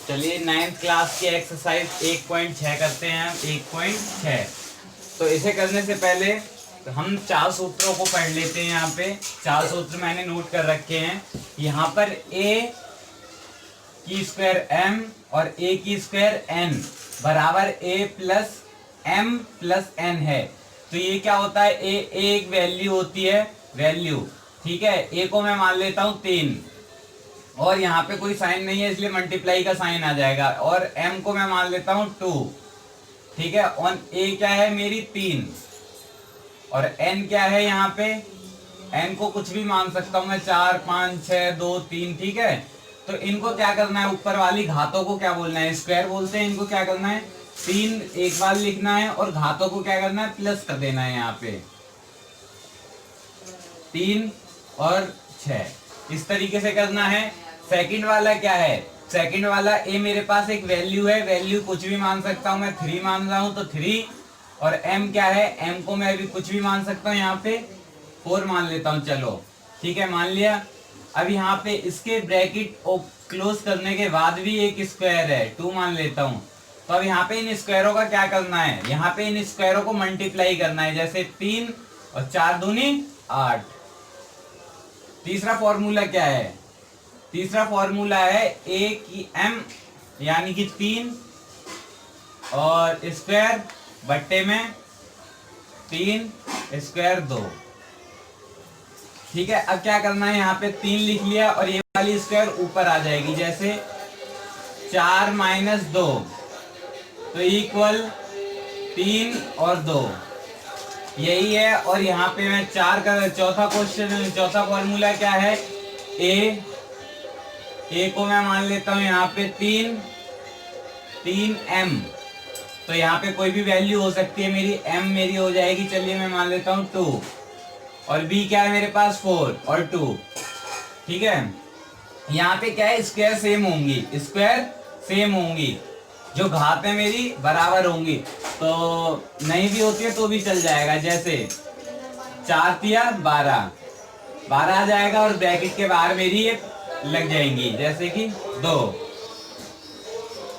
चलिए 9th class की exercise 1.6 करते हैं हम। 1.6 तो इसे करने से पहले हम 4 सूत्रों को पढ़ लेते हैं। यहाँ पे 4 सूत्र मैंने नोट कर रखे हैं। यहाँ पर a की स्क्वायर m और a की स्क्वायर n बराबर a plus m plus n है। तो ये क्या होता है, a एक वैल्यू होती है, वैल्यू, ठीक है। a को मैं मान लेता हूँ 3 और यहाँ पे कोई साइन नहीं है इसलिए मल्टीप्लाई का साइन आ जाएगा, और m को मैं मान लेता हूँ 2, ठीक है। और a क्या है मेरी 3 और n क्या है, यहाँ पे n को कुछ भी मान सकता हूँ मैं, 4 5 6 2 3, ठीक है। तो इनको क्या करना है, ऊपर वाली घातों को क्या बोलना है, स्क्वायर बोलते हैं। इनको क्या करना है, 3 एक बार लिखना है और घातों को क्या करना है, प्लस कर देना है। यहाँ पे 3 और 6 इस तरीके से करना है। सेकंड वाला क्या है, सेकंड वाला a मेरे पास एक वैल्यू है, वैल्यू कुछ भी मान सकता हूं मैं, 3 मान रहा हूं तो 3, और m क्या है, m को मैं भी कुछ भी मान सकता हूं, यहाँ पे 4 मान लेता हूं। चलो ठीक है, मान लिया। अब यहाँ पे इसके ब्रैकेट क्लोज करने के बाद भी एक स्क्वायर है, 2 मान लेता हूं। तो अब यहाँ पे इन स्क्वायरों का क्या करना है, यहाँ पे इन स्क्वायरों को मल्टीप्लाई करना है। जैसे 3 और 4 दूनी 8। तीसरा फॉर्मूला क्या है, तीसरा फॉर्मूला है a की m यानी कि 3 और स्क्वायर बट्टे में 3 स्क्वायर 2, ठीक है। अब क्या करना है, यहाँ पे 3 लिख लिया और ये वाली स्क्वायर ऊपर आ जाएगी। जैसे 4 माइनस 2 तो इक्वल 3 और 2, यही है। और यहाँ पे मैं 4 का चौथा क्वेश्चन, चौथा फॉर्मूला क्या है, a को मैं मान लेता हूँ यहाँ पे 3m। तो यहाँ पे कोई भी वैल्यू हो सकती है मेरी, m मेरी हो जाएगी, चलिए मैं मान लेता हूँ 2, और b क्या है मेरे पास 4 और 2, ठीक है। यहाँ पे क्या है, स्क्वायर सेम होंगी, स्क्वायर सेम होंगी, जो घात है मेरी बराबर होंगी। तो नहीं भी होती है तो भी चल जाएगा। जैसे 4 तिया 12 आ जाएगा और ब्रैकेट के बाहर मेरी ये लग जाएंगी, जैसे कि 2।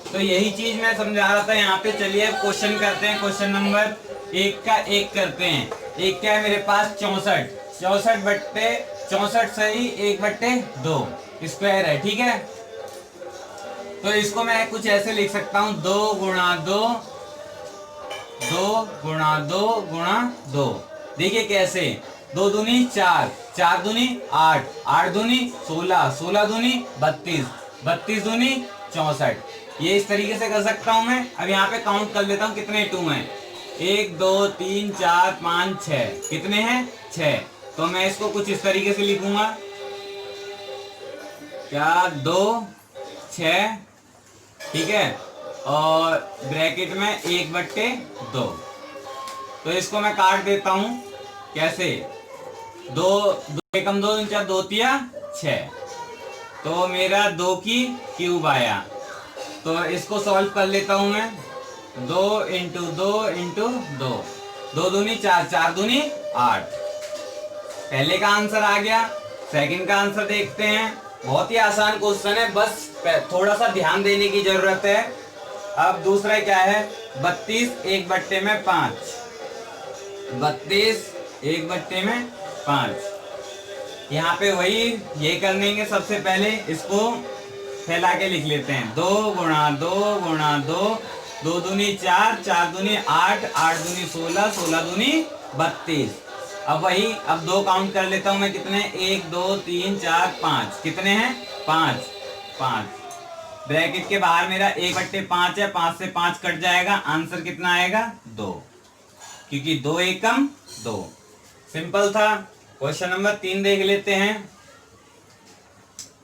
तो यही चीज मैं समझा रहा था यहाँ पे। चलिए क्वेश्चन करते हैं, क्वेश्चन नंबर 1 का 1 करते हैं। एक क्या है मेरे पास 64 बट्टे 64 सही 1/2 स्क्वायर है, ठीक है। तो इसको मैं कुछ ऐसे लिख सकता हूँ, 2 गुणा 2 गुणा 2। देखिए कैसे, 2 दूनी 4, 4 दूनी 8, 8 दूनी 16, 16 दूनी 32, 32 दूनी 64। ये इस तरीके से कर सकता हूं मैं। अब यहाँ पे काउंट कर लेता हूँ कितने 2 हैं, 1 2 3 4 5 6, कितने हैं 6। तो मैं इसको कुछ इस तरीके से लिखूंगा, क्या 2 6, ठीक है, और ब्रैकेट में 1/2। तो इसको मैं काट देता हूं, कैसे, 2 एकम 2 4 2 तिया 6, तो मेरा 2 की क्यूब आया। तो इसको सॉल्व कर लेता हूं मैं, 2 इंटू 2 इंटू 2, 2 दूनी 4, 4 दूनी 8। पहले का आंसर आ गया। सेकंड का आंसर देखते हैं। बहुत ही आसान क्वेश्चन है, बस थोड़ा सा ध्यान देने की जरूरत है। अब दूसरा क्या है, 32 1/5, 32 1/5। यहाँ पे वही ये कर लेंगे। सबसे पहले इसको फैला के लिख लेते हैं, 2 गुणा 2 गुणा 2, 2 दूनी 4, 4 दूनी 8, 8 दूनी 16, 16 दूनी 32। अब वही, अब 2 काउंट कर लेता हूं मैं, कितने 1 2 3 4 5, कितने हैं 5 5। ब्रैकेट के बाहर मेरा 1/5 है, 5 से 5 कट जाएगा, आंसर कितना आएगा 2, क्योंकि 2 एकम 2। सिंपल था। क्वेश्चन नंबर 3 देख लेते हैं।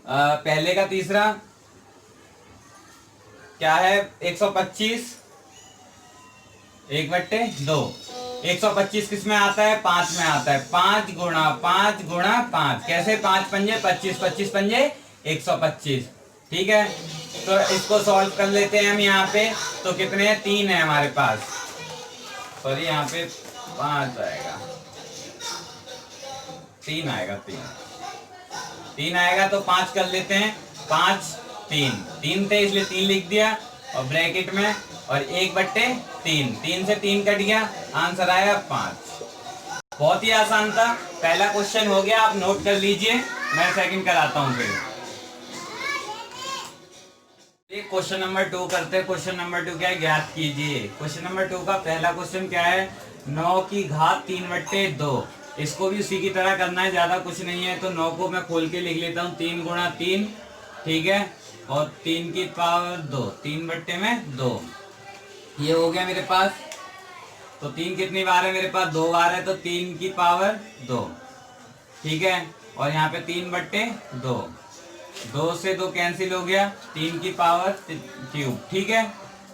पहले का तीसरा क्या है, 125 1/2। 125 किस में आता है, 5 में आता है। 5 गुणा 5 गुणा 5, कैसे, 5 पंजे 25, 25 पंजे 125, ठीक है। तो इसको सॉल्व कर लेते हैं हम। यहाँ पे तो कितने हैं, 3 है हमारे पास, सॉरी यहाँ पे 5 आएगा, 3 आएगा, 3 आएगा। तो 5 कर लेते हैं। 5 तीन, तीन थे इसलिए 3 लिख दिया और ब्रैकेट में, और 1/3, 3 से 3 कट गया, आंसर आया 5। बहुत ही आसान था, पहला क्वेश्चन हो गया, आप नोट कर लीजिए, मैं सेकंड कराता हूं फिर। क्वेश्चन नंबर 2 करते हैं। क्वेश्चन नंबर 2 क्या है, ज्ञात कीजिए। क्वेश्चन नंबर 2 का पहला क्वेश्चन क्या है, 9 की घात 3/2। इसको भी उसी की तरह करना है, ज्यादा कुछ नहीं है। तो 9 को मैं खोल के लिख लेता हूँ 3 गुणा 3, ठीक है, और 3 की पावर 2, 3/2 ये हो गया मेरे पास। तो 3 कितनी बार है मेरे पास, 2 बार है, तो 3 की पावर 2, ठीक है, और यहाँ पे 3/2, 2 से 2 कैंसिल हो गया, 3 की पावर क्यूब, ठीक है।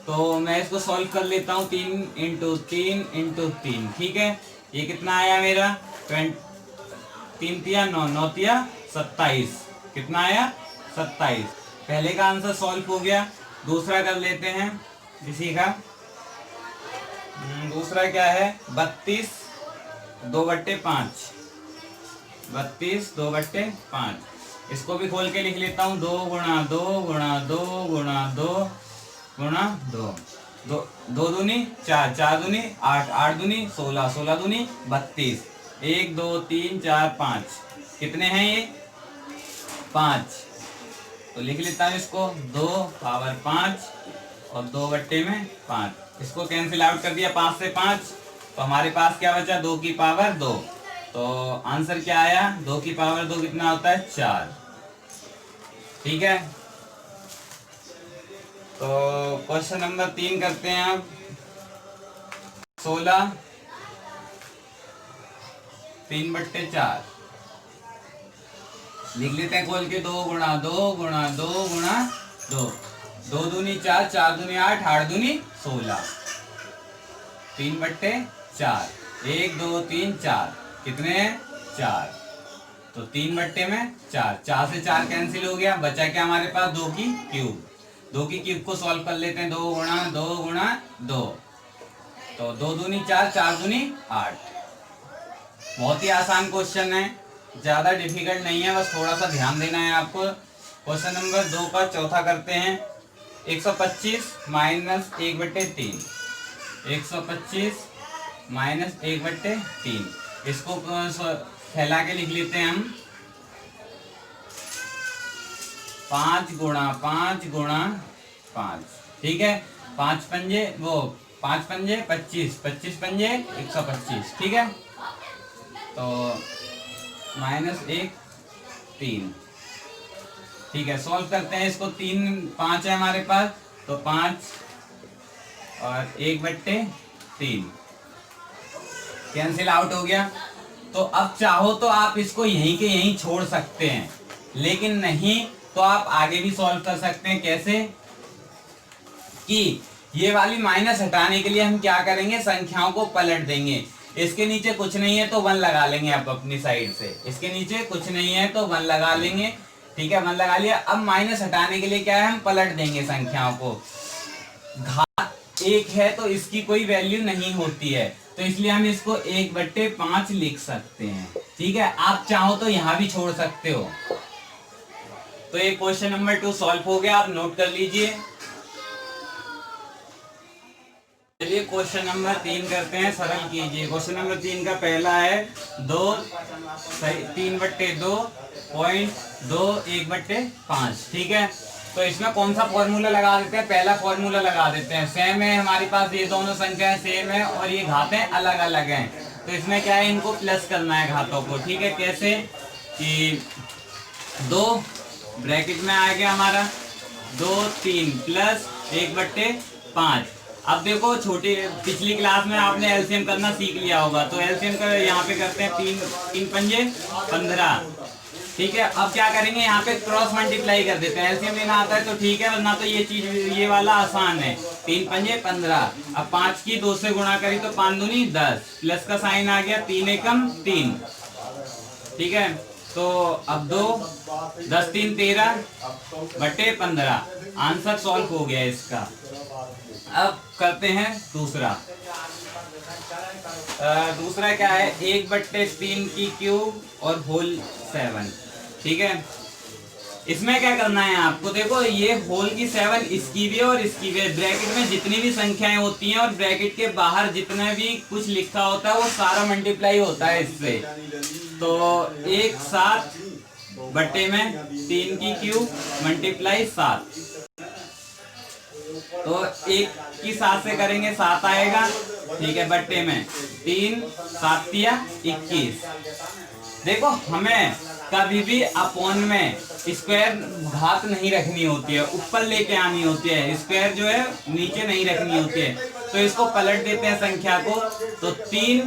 तो मैं इसको सॉल्व कर लेता हूँ, 3 इंटू 3 इंटू 3, ठीक है। ये कितना आया मेरा, 3 तिया 9, 9 तिया 27, कितना आया 27। पहले का आंसर सॉल्व हो गया। दूसरा कर लेते हैं इसी का। दूसरा क्या है, 32 2/5, 32 2/5। इसको भी खोल के लिख लेता हूँ, 2 गुणा 2 गुणा 2 गुणा 2 गुणा 2, 2 दूनी 4, 4 दूनी 8, 8 दूनी 16, 16 दूनी 32, 1 2 3 4 5, कितने हैं ये 5। तो लिख लेता हूँ इसको, 2 पावर 5 और 2/5। इसको कैंसिल आउट कर दिया 5 से 5, तो हमारे पास क्या बचा, 2 की पावर 2। तो आंसर क्या आया, 2 की पावर 2 कितना होता है 4, ठीक है। तो क्वेश्चन नंबर 3 करते हैं अब। 16 3/4 लिख लेते हैं खोल के, 2 गुणा 2 गुणा 2 गुणा 2, 2 दूनी 4, 4 दूनी 8, 8 दूनी 16, 3/4, 1 2 3 4, कितने हैं 4। तो 3/4, 4 से 4 कैंसिल हो गया, बचा क्या हमारे पास, 2 की क्यूब। 2 की क्यूब को सॉल्व कर लेते हैं, 2 गुणा 2 गुणा 2, तो 2 दूनी 4, 4 दूनी 8। बहुत ही आसान क्वेश्चन है, ज्यादा डिफिकल्ट नहीं है, बस थोड़ा सा ध्यान देना है आपको। क्वेश्चन नंबर 2 का चौथा करते हैं। 125 माइनस 1/3, 125 माइनस 1/3, इसको फैला के लिख लेते हैं हम, 5 गुणा 5 गुणा 5, ठीक है। 5 पंजे 25, 25 पंजे 125, ठीक है। तो -1 3, ठीक है। सॉल्व करते हैं इसको, 3 5 है हमारे पास, तो 5 और 1/3 कैंसिल आउट हो गया। तो अब चाहो तो आप इसको यहीं के यहीं छोड़ सकते हैं, लेकिन नहीं तो आप आगे भी सॉल्व कर सकते हैं। कैसे कि ये वाली माइनस हटाने के लिए हम क्या करेंगे, संख्याओं को पलट देंगे। इसके नीचे कुछ नहीं है तो 1 लगा लेंगे आप अपनी साइड से, इसके नीचे कुछ नहीं है तो 1 लगा लेंगे, ठीक है, 1 लगा लिया। अब माइनस हटाने के लिए क्या है, हम पलट देंगे संख्याओं को। घात 1 है तो इसकी कोई वैल्यू नहीं होती है, तो इसलिए हम इसको 1/5 लिख सकते हैं, ठीक है। आप चाहो तो यहां भी छोड़ सकते हो। तो ये क्वेश्चन नंबर 2 सॉल्व हो गया, आप नोट कर लीजिए। चलिए क्वेश्चन नंबर 3 करते हैं, सरल कीजिए। क्वेश्चन नंबर 3 का पहला है 3/2 1/5, ठीक है। तो इसमें कौन सा फॉर्मूला लगा देते हैं, पहला फॉर्मूला लगा देते हैं। सेम है हमारे पास, ये दोनों संख्याएं सेम है और ये घातें अलग अलग हैं, तो इसमें क्या है, इनको प्लस करना है घातों को, ठीक है। कैसे कि 2 ब्रैकेट में आ गया हमारा 2 3 प्लस 1/5। अब देखो छोटी पिछली क्लास में आपने एलसीएम करना सीख लिया होगा, तो एलसीएम का यहाँ पे करते हैं 3 पंजे 15, ठीक है। अब क्या करेंगे, यहाँ पे क्रॉस मल्टीप्लाई कर देते हैं। एलसीएम लेना आता है तो ठीक है, वरना तो ये चीज ये वाला आसान है। 3 पंजे 15, अब 5 की 2 से गुणा करी तो 5 दूनी 10, प्लस का साइन आ गया, 3 एकम 3, ठीक है। तो अब 2 10 3 13/15, आंसर सॉल्व हो गया इसका। अब करते हैं दूसरा। दूसरा क्या है, 1/3 की क्यूब और होल 7, ठीक है। इसमें क्या करना है आपको, देखो ये होल की 7 इसकी भी है और इसकी भी है। ब्रैकेट में जितनी भी संख्याएं होती हैं और ब्रैकेट के बाहर जितना भी कुछ लिखा होता है वो सारा मल्टीप्लाई होता है इससे। तो 1 7 बट्टे में 3 की क्यूब मल्टीप्लाई 7, तो 1 की 7 से करेंगे 7 आएगा, ठीक है, बट्टे में 3 7 21। देखो हमें कभी भी अपॉन में स्क्वायर घात नहीं रखनी होती है, ऊपर लेके आनी होती है, स्क्वायर जो है नीचे नहीं रखनी होती है। तो इसको पलट देते हैं संख्या को, तो 3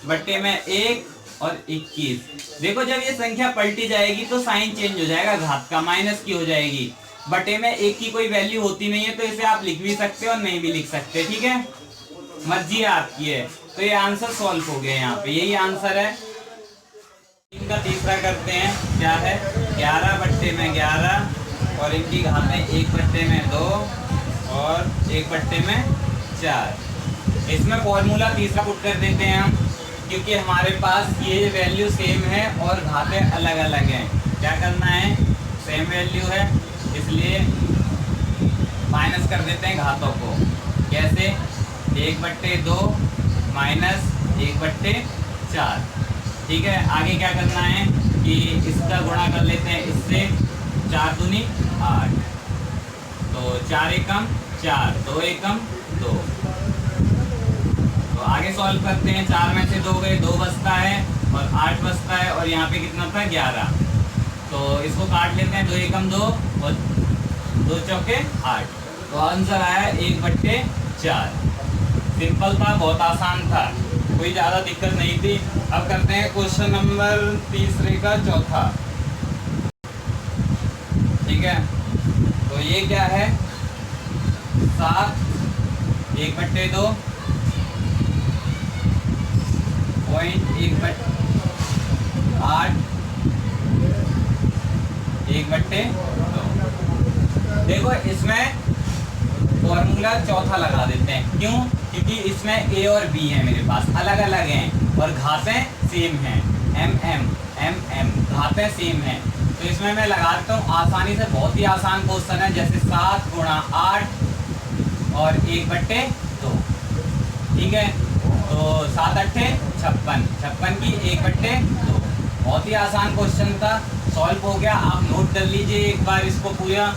बट्टे में 1 और 21। देखो जब ये संख्या पलटी जाएगी तो साइन चेंज हो जाएगा, घात का माइनस की हो जाएगी। बटे में 1 की कोई वैल्यू होती नहीं है, तो इसे आप लिख भी सकते हो और नहीं भी लिख सकते, ठीक है, मर्जी आपकी है। तो ये आंसर सॉल्व हो गया, यहाँ पे यही आंसर है। इनका तीसरा करते हैं, क्या है, 11 बट्टे में 11 और इनकी घातें 1 बट्टे में 2 और 1 बट्टे में 4। इसमें फॉर्मूला तीसरा पुट कर देते हैं हम, क्योंकि हमारे पास ये वैल्यू सेम है और घातें अलग अलग हैं। क्या करना है, सेम वैल्यू है इसलिए माइनस कर देते हैं घातों को। कैसे, 1 बट्टे 2 माइनस 1 बट्टे 4, ठीक है। आगे क्या करना है कि इसका गुणा कर लेते हैं इससे, 4 दूनी 8, तो 4 एकम 4, 2 एकम 2। तो आगे सॉल्व करते हैं, 4 में से 2 गए, 2 बचता है और 8 बचता है और यहाँ पे कितना था 11। तो इसको काट लेते हैं, 2 एकम 2 और 2 चौके 8। तो आंसर आया 1 बट्टे 4। सिंपल था, बहुत आसान था, कोई ज़्यादा दिक्कत नहीं थी। अब करते हैं क्वेश्चन नंबर तीसरे का चौथा, ठीक है। तो ये क्या है, 7 1 बट्टे 2 पॉइंट 1 बट्टे 8 1 बट्टे 2। देखो इसमें फॉर्मूला चौथा लगा देते हैं, क्यों, क्योंकि इसमें ए और बी है मेरे पास, अलग अलग हैं और घातें सेम हैं, एम घातें सेम हैं। तो इसमें मैं लगा देता हूँ आसानी से, बहुत ही आसान क्वेश्चन है, जैसे 7 गुणा 8 और 1 बट्टे 2, ठीक है। तो 7 अट्ठे 56, 56 की 1 बट्टे 2। बहुत ही आसान क्वेश्चन था, सॉल्व हो गया। आप नोट कर लीजिए एक बार इसको पूरा।